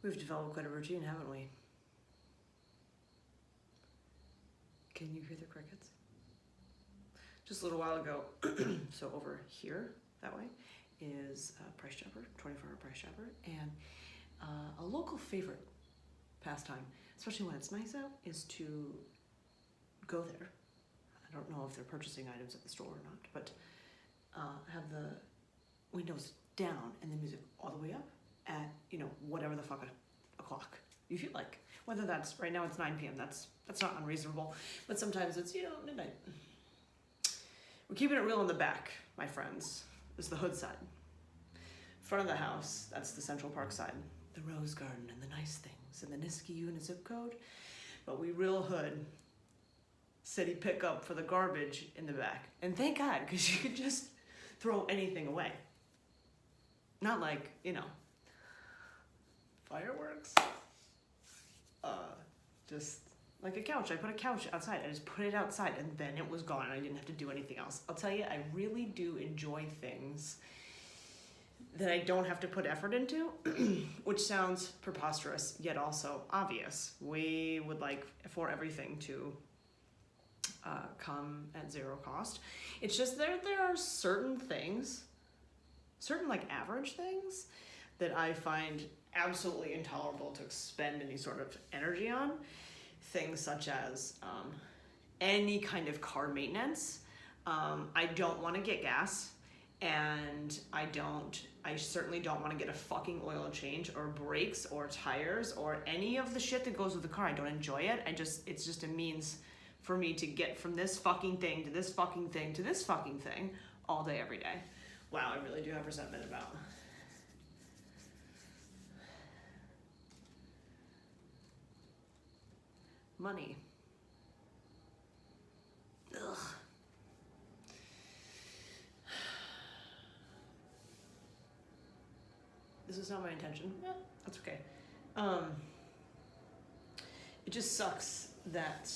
We've developed quite a routine, haven't we? Can you hear the crickets? Just a little while ago, so over here, that way, is Price Chopper, 24-hour Price Chopper, and a local favorite pastime, especially when it's nice out, is to go there. I don't know if they're purchasing items at the store or not, but have the windows down and the music all the way up at, whatever the fuck o'clock you feel like. Whether that's, right now it's 9 p.m., that's not unreasonable, but sometimes it's, midnight. We're keeping it real in the back, my friends. This is the hood side. Front of the house, that's the Central Park side. The rose garden and the nice things and the Niski unit zip code. But we real hood, city pickup for the garbage in the back. And thank God, because you could just throw anything away. Not like, fireworks. Just like a couch. I put a couch outside. I just put it outside and then it was gone. I didn't have to do anything else. I'll tell you, I really do enjoy things that I don't have to put effort into, which sounds preposterous, yet also obvious. We would like for everything to come at zero cost. It's just there are certain things, certain like average things that I find absolutely intolerable to expend any sort of energy on. Things such as any kind of car maintenance. I don't want to get gas, and I certainly don't want to get a fucking oil change or brakes or tires or any of the shit that goes with the car. I don't enjoy it. It's just a means for me to get from this fucking thing to this fucking thing to this fucking thing all day, every day. Wow, I really do have resentment about money. Ugh. This is not my intention. Yeah, that's okay. It just sucks that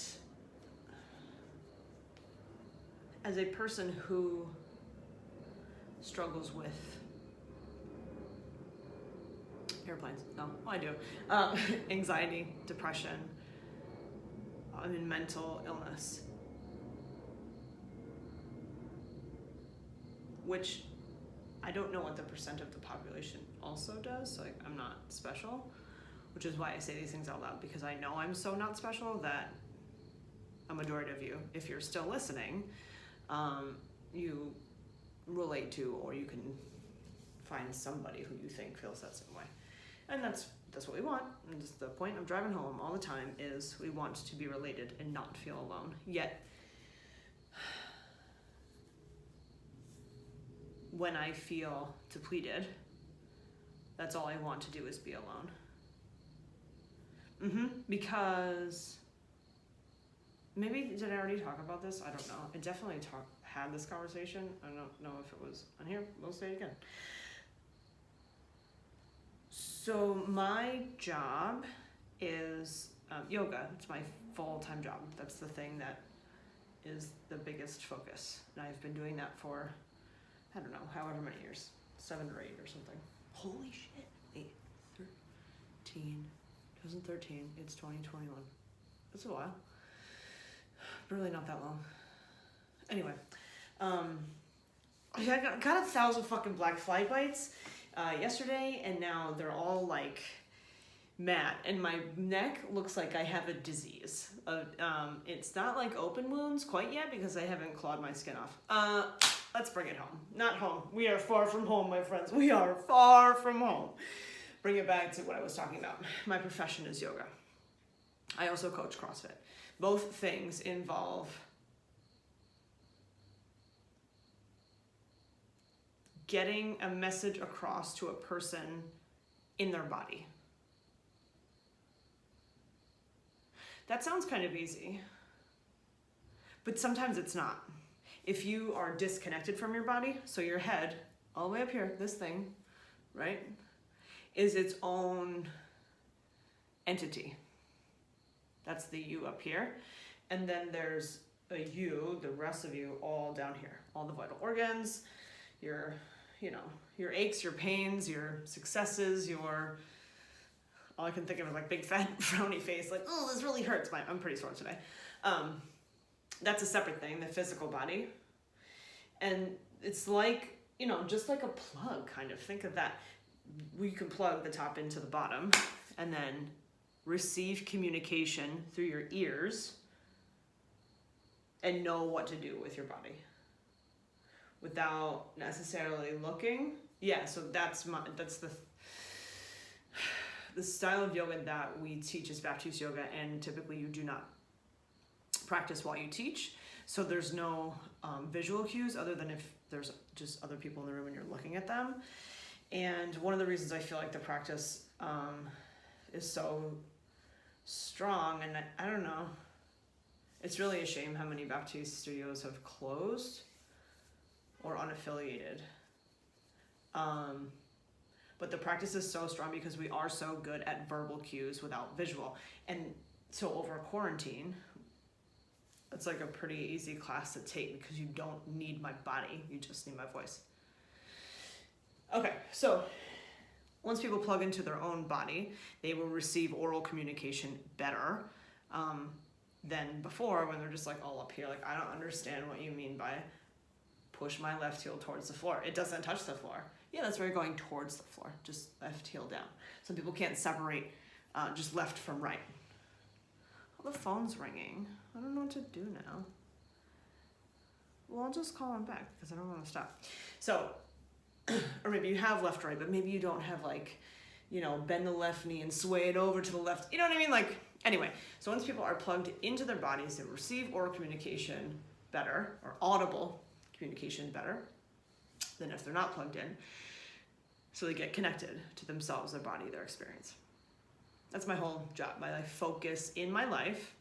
as a person who struggles with airplanes, no, I do, anxiety, depression, I'm in mental illness, which I don't know what the percent of the population also does, so I'm not special, which is why I say these things out loud, because I know I'm so not special that a majority of you, if you're still listening, you relate to, or you can find somebody who you think feels that same way. And that's what we want. And just the point of driving home all the time is we want to be related and not feel alone. Yet, when I feel depleted, that's all I want to do is be alone. Because maybe, did I already talk about this? I don't know. I definitely had this conversation. I don't know if it was on here. We'll say it again. So my job is yoga. It's my full-time job. That's the thing that is the biggest focus. And I've been doing that for, I don't know, however many years, 7 or 8 or something. Holy shit. 2013, it's 2021. That's a while. But really not that long. Anyway, I got 1,000 fucking black fly bites yesterday, and now they're all like matte, and my neck looks like I have a disease. It's not like open wounds quite yet because I haven't clawed my skin off. Let's bring it home. Not home. We are far from home, my friends. We are far from home. Bring it back to what I was talking about. My profession is yoga. I also coach CrossFit. Both things involve getting a message across to a person in their body. That sounds kind of easy, but sometimes it's not. If you are disconnected from your body, so your head, all the way up here, this thing, right, is its own entity. That's the you up here. And then there's a you, the rest of you, all down here. All the vital organs, your aches, your pains, your successes, your all I can think of is like big fat frowny face, like, oh, this really hurts. I'm pretty sore today. That's a separate thing, the physical body. And it's like, you know, just like a plug, kind of. Think of that. We can plug the top into the bottom and then receive communication through your ears and know what to do with your body without necessarily looking. Yeah, so that's the style of yoga that we teach is Baptiste yoga, and typically you do not practice while you teach. So there's no visual cues other than if there's just other people in the room and you're looking at them. And one of the reasons I feel like the practice is so strong, and I don't know, it's really a shame how many Baptiste studios have closed or unaffiliated. But the practice is so strong because we are so good at verbal cues without visual. And so over quarantine, it's like a pretty easy class to take because you don't need my body, you just need my voice. Okay, so once people plug into their own body, they will receive oral communication better than before, when they're just like all up here, like, I don't understand what you mean by push my left heel towards the floor. It doesn't touch the floor. Yeah, that's where you're going, towards the floor, just left heel down. Some people can't separate just left from right. Oh, the phone's ringing. I don't know what to do now. Well, I'll just call him back because I don't want to stop. So, or maybe you have left, right, but maybe you don't have, like, you know, bend the left knee and sway it over to the left. You know what I mean? Like, anyway, so once people are plugged into their bodies, they receive oral communication better, or audible communication better than if they're not plugged in. So they get connected to themselves, their body, their experience. That's my whole job. My focus in my life,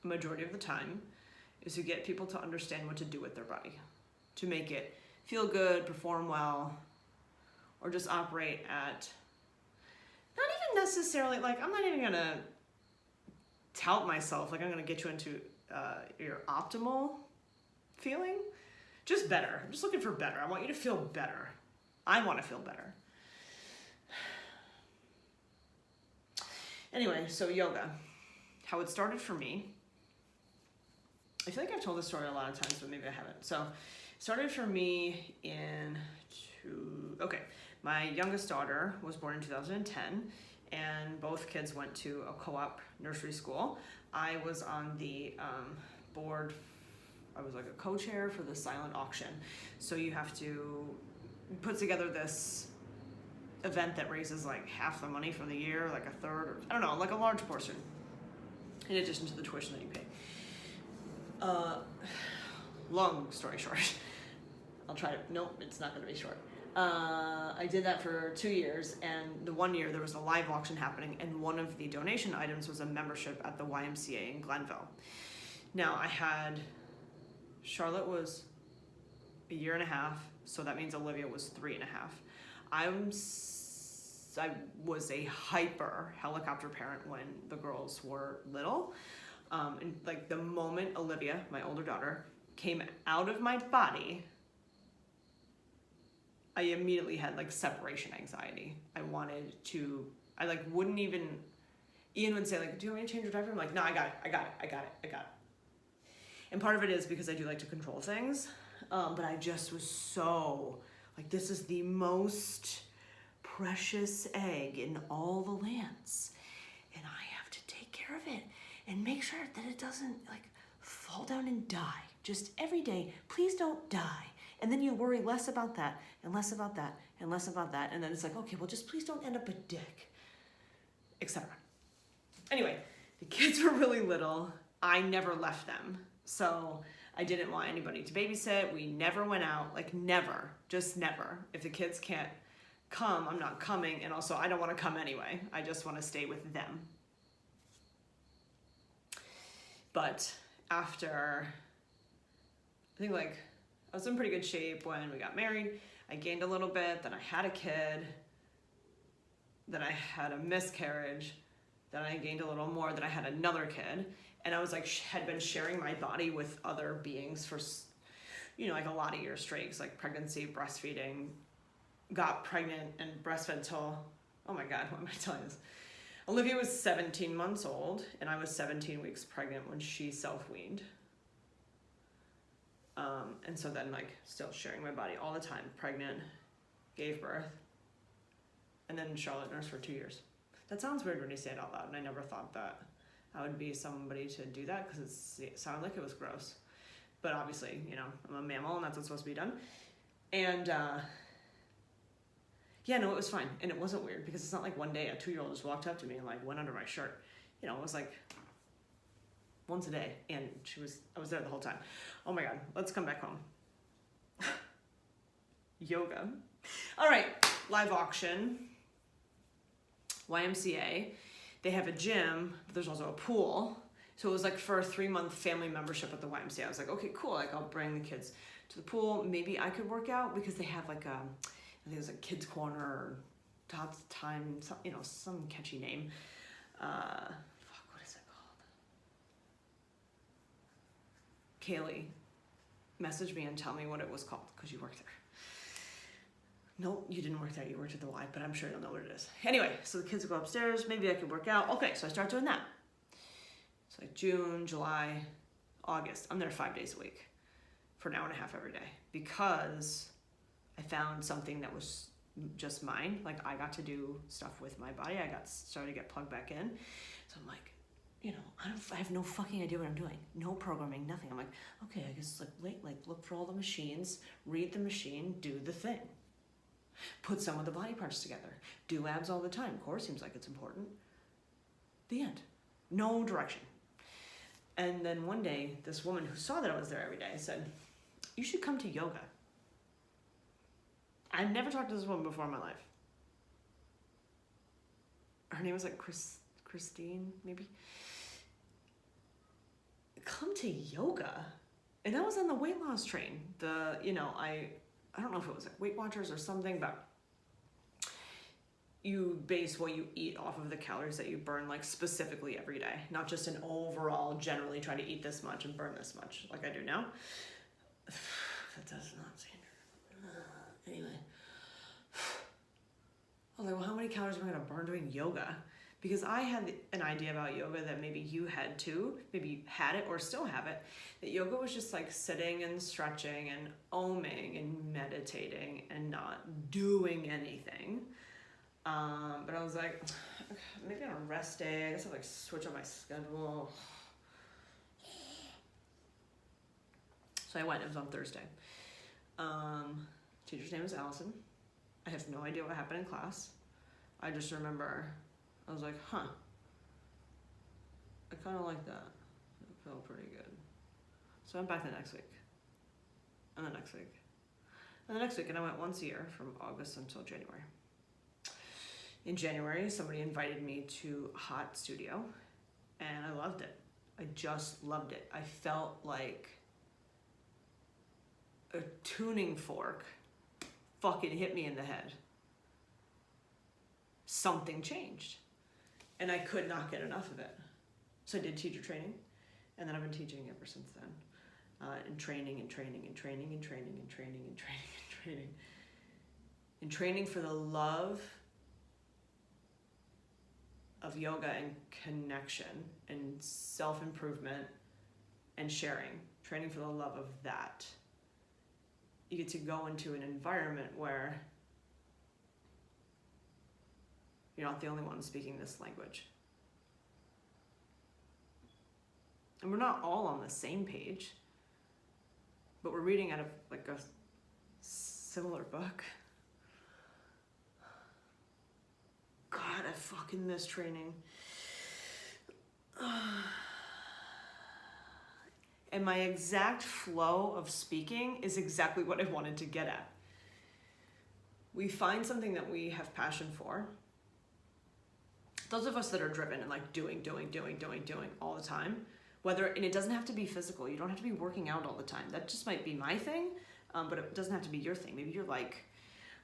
the majority of the time, is to get people to understand what to do with their body, to make it feel good, perform well, or just operate at, not even necessarily, like, I'm not even gonna tout myself, like I'm gonna get you into your optimal feeling, just better. I'm just looking for better. I want you to feel better. I want to feel better. Anyway, so yoga, how it started for me. I feel like I've told this story a lot of times, but maybe I haven't. So it started for me my youngest daughter was born in 2010, and both kids went to a co-op nursery school. I was on the board. I was like a co-chair for the silent auction. So you have to put together this event that raises like half the money for the year, like a third, or I don't know, like a large portion, in addition to the tuition that you pay. Long story short, I'll try to, nope, it's not gonna be short. I did that for 2 years, and the 1 year there was a live auction happening, and one of the donation items was a membership at the YMCA in Glenville. Now Charlotte was a year and a half, so that means Olivia was 3.5. I was a hyper helicopter parent when the girls were little. And like the moment Olivia, my older daughter, came out of my body, I immediately had like separation anxiety. I like wouldn't even, Ian would say like, do you want me to change your diaper? I'm like, no, I got it. And part of it is because I do like to control things, but I just was so, like, this is the most precious egg in all the lands, and I have to take care of it and make sure that it doesn't like fall down and die. Just every day, please don't die. And then you worry less about that and less about that and less about that, and then it's like, okay, well, just please don't end up a dick, etc. Anyway, the kids were really little. I never left them. So I didn't want anybody to babysit. We never went out, like never, just never. If the kids can't come, I'm not coming. And also I don't want to come anyway. I just want to stay with them. But after, I think like I was in pretty good shape when we got married. I gained a little bit, then I had a kid, then I had a miscarriage, then I gained a little more, then I had another kid. And I was like, had been sharing my body with other beings for, you know, like a lot of years straight, like pregnancy, breastfeeding, got pregnant and breastfed till Oh my God, what am I telling you this? Olivia was 17 months old, and I was 17 weeks pregnant when she self-weaned. And so then, like, still sharing my body all the time, pregnant, gave birth, and then Charlotte nursed for 2 years. That sounds weird when you say it out loud, and I never thought that I would be somebody to do that because it sounded like it was gross. But obviously, you know, I'm a mammal, and that's what's supposed to be done. And yeah, no, it was fine, and it wasn't weird because it's not like one day a 2-year-old just walked up to me and like went under my shirt. You know, it was like once a day, and I was there the whole time. Oh my God, let's come back home. Yoga. All right, live auction. YMCA. They have a gym, but there's also a pool. So it was like for a 3-month family membership at the YMCA. I was like, okay, cool. Like I'll bring the kids to the pool. Maybe I could work out because they have like I think it was like Kids Corner or Tots Time, some, you know, some catchy name. What is it called? Kaylee, message me and tell me what it was called because you worked there. No, you didn't work there. You worked at the Y, but I'm sure you'll know what it is. Anyway, so the kids will go upstairs. Maybe I could work out. Okay, so I start doing that. It's like June, July, August. I'm there 5 days a week for an hour and a half every day because I found something that was just mine. Like I got to do stuff with my body. I started to get plugged back in. So I'm like, you know, I have no fucking idea what I'm doing. No programming, nothing. I'm like, okay, I guess look for all the machines, read the machine, do the thing. Put some of the body parts together. Do abs all the time. Core seems like it's important. The end. No direction. And then one day, this woman who saw that I was there every day said, you should come to yoga. I've never talked to this woman before in my life. Her name was like Christine, maybe. Come to yoga. And I was on the weight loss train. I don't know if it was like Weight Watchers or something, but you base what you eat off of the calories that you burn, like specifically every day, not just an overall generally try to eat this much and burn this much like I do now. That does not seem anyway. I was like, well, how many calories am I going to burn doing yoga? Because I had an idea about yoga that maybe you had too, maybe you had it or still have it, that yoga was just like sitting and stretching and oming and meditating and not doing anything. But I was like, maybe on a rest day, I guess I'll like switch up my schedule. So I went, it was on Thursday. Teacher's name is Allison. I have no idea what happened in class. I just remember, I was like, I kind of like that. It felt pretty good. So I'm back the next week. And the next week. And the next week, and I went once a year from August until January. In January, somebody invited me to a hot studio, and I loved it. I just loved it. I felt like a tuning fork fucking hit me in the head. Something changed, and I could not get enough of it. So I did teacher training, and then I've been teaching ever since then. And training and training and training and training and training and training and training. And training for the love of yoga and connection and self-improvement and sharing. Training for the love of that. You get to go into an environment where you're not the only one speaking this language. And we're not all on the same page, but we're reading out of like a similar book. God, I fucking miss training. And my exact flow of speaking is exactly what I wanted to get at. We find something that we have passion for. Those of us that are driven and like doing all the time, and it doesn't have to be physical. You don't have to be working out all the time. That just might be my thing, but it doesn't have to be your thing. Maybe you're like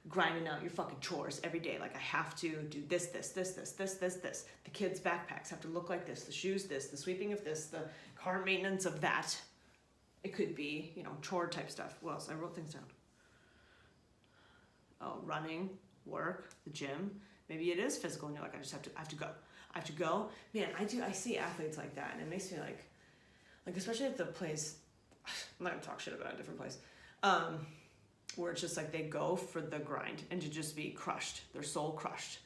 grinding out your fucking chores every day. Like I have to do this. The kids' backpacks have to look like this, the shoes this, the sweeping of this, the car maintenance of that. It could be, chore type stuff. What else? I wrote things down. Oh, running, work, the gym. Maybe it is physical and you're like, I have to go. Man, I see athletes like that, and it makes me like especially at the place, I'm not gonna talk shit about a different place, where it's just like they go for the grind and to just be crushed, their soul crushed,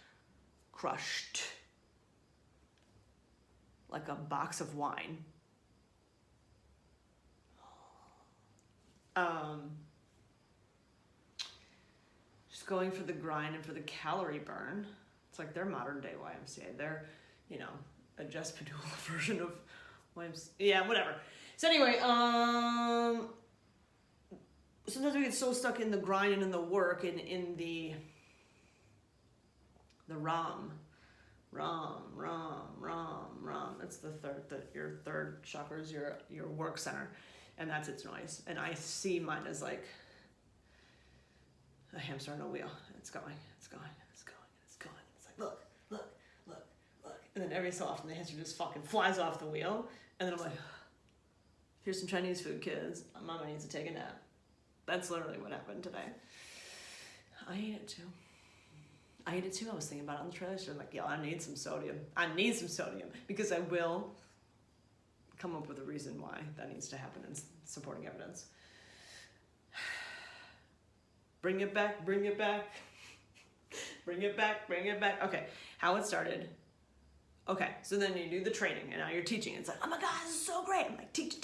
like a box of wine. Just going for the grind and for the calorie burn. It's like their modern day YMCA. They're, a Jess Padula version of YMCA. Yeah, whatever. So anyway, sometimes we get so stuck in the grind and in the work and in the ram. That's the third. Your third chakra is your work center, and that's its noise. And I see mine as like a hamster on a wheel. It's going. It's like look. And then every so often the hamster just fucking flies off the wheel, and then I'm like, here's some Chinese food, kids. Mama needs to take a nap. That's literally what happened today. I ate it too. I was thinking about it on the trailer. So I'm like, I need some sodium. Because I will come up with a reason why that needs to happen and supporting evidence. Bring it back. Okay, how it started. Okay, so then you do the training and now you're teaching. It's like, oh my God, this is so great. I'm like, teach.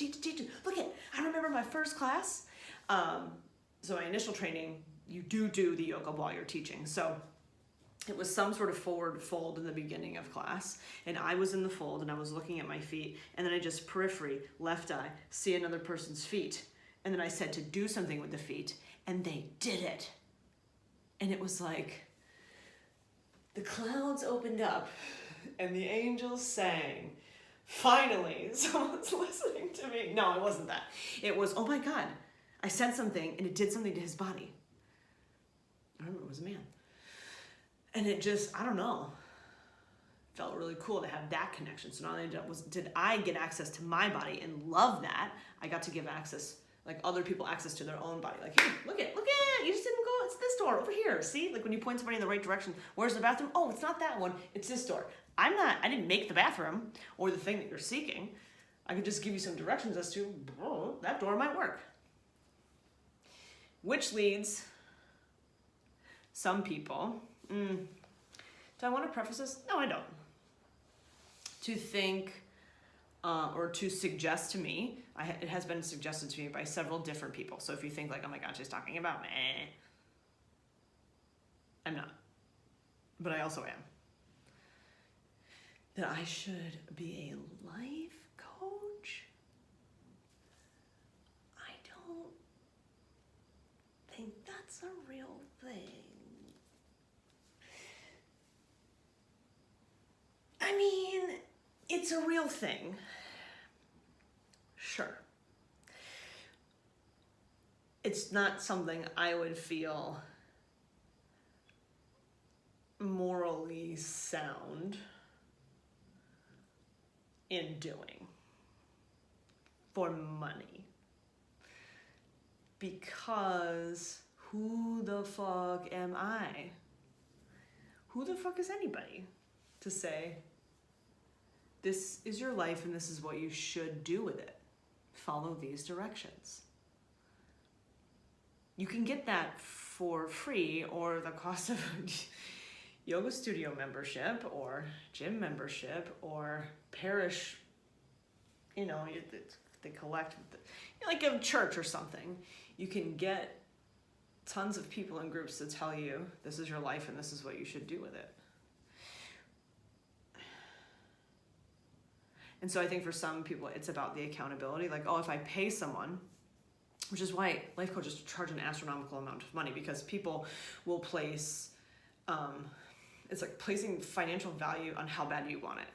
Look at, I remember my first class. So my initial training, you do the yoga while you're teaching. So it was some sort of forward fold in the beginning of class, and I was in the fold and I was looking at my feet, and then I just periphery, left eye, see another person's feet. And then I said to do something with the feet, and they did it. And it was like, the clouds opened up and the angels sang. Finally, someone's listening to me. No, it wasn't that. It was, oh my God, I said something and it did something to his body. I remember it was a man. And it just, I don't know, felt really cool to have that connection. So not only did I get access to my body and love that, I got to give access, like other people access to their own body. Like, hey, look at, you just didn't go, it's this door over here. See, like when you point somebody in the right direction, where's the bathroom? Oh, it's not that one, it's this door. I didn't make the bathroom or the thing that you're seeking. I could just give you some directions as to, that door might work. Which leads some people, do I want to preface this? No, I don't. To think or to suggest to me, it has been suggested to me by several different people. So if you think like, oh my God, she's talking about me, I'm not. But I also am. That I should be a life coach? I don't think that's a real thing. I mean, it's a real thing. Sure. It's not something I would feel morally sound in doing for money. Because who the fuck am I? Who the fuck is anybody to say, this is your life and this is what you should do with it. Follow these directions. You can get that for free or the cost of yoga studio membership or gym membership or parish, they collect, like a church or something. You can get tons of people in groups to tell you this is your life and this is what you should do with it. And so I think for some people, it's about the accountability. Like, if I pay someone, which is why life coaches charge an astronomical amount of money, because people will place, it's like placing financial value on how bad you want it.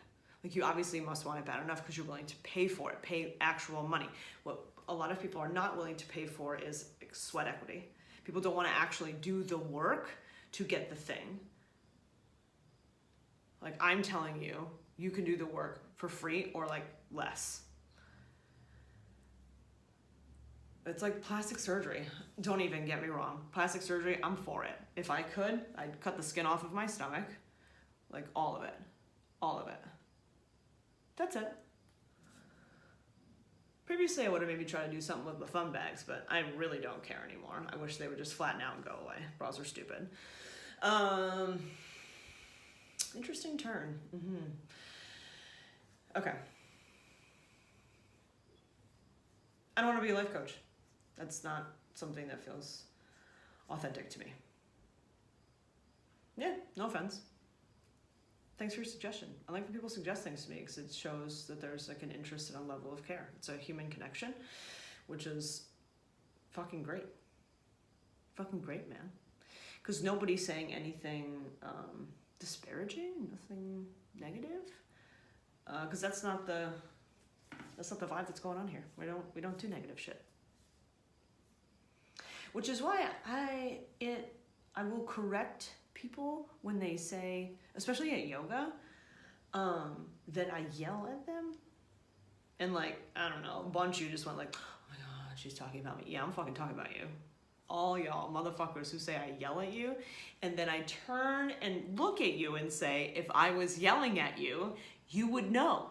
Like you obviously must want it bad enough because you're willing to pay for it, pay actual money. What a lot of people are not willing to pay for is like sweat equity. People don't want to actually do the work to get the thing. Like I'm telling you, you can do the work for free or like less. It's like plastic surgery. Don't even get me wrong. Plastic surgery, I'm for it. If I could, I'd cut the skin off of my stomach, Like all of it. All of it. That's it. Previously, I would have maybe tried to do something with the fun bags, but I really don't care anymore. I wish they would just flatten out and go away. Bras are stupid. Interesting turn. Okay. I don't want to be a life coach. That's not something that feels authentic to me. Yeah, no offense. Thanks for your suggestion. I like when people suggest things to me because it shows that there's like an interest and a level of care. It's a human connection, which is fucking great. Fucking great, man. Because nobody's saying anything disparaging, nothing negative. Because that's not the vibe that's going on here. We don't do negative shit. Which is why I will correct people when they say, especially at yoga, that I yell at them. And like, I don't know, a bunch of you just went like, oh my God, she's talking about me. Yeah, I'm fucking talking about you. All y'all motherfuckers who say I yell at you, and then I turn and look at you and say, if I was yelling at you, you would know.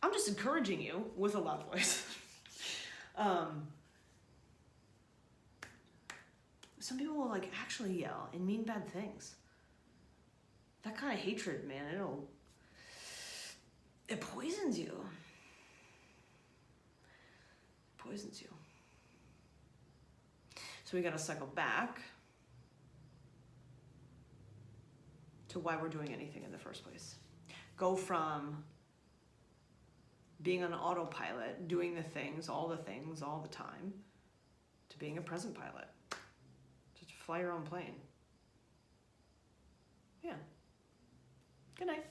I'm just encouraging you with a loud voice. Some people will like actually yell and mean bad things. That kind of hatred, man, it poisons you. It poisons you. So we got to cycle back to why we're doing anything in the first place. Go from being on autopilot, doing the things all the time, to being a present pilot. Just fly your own plane. Yeah. Good night.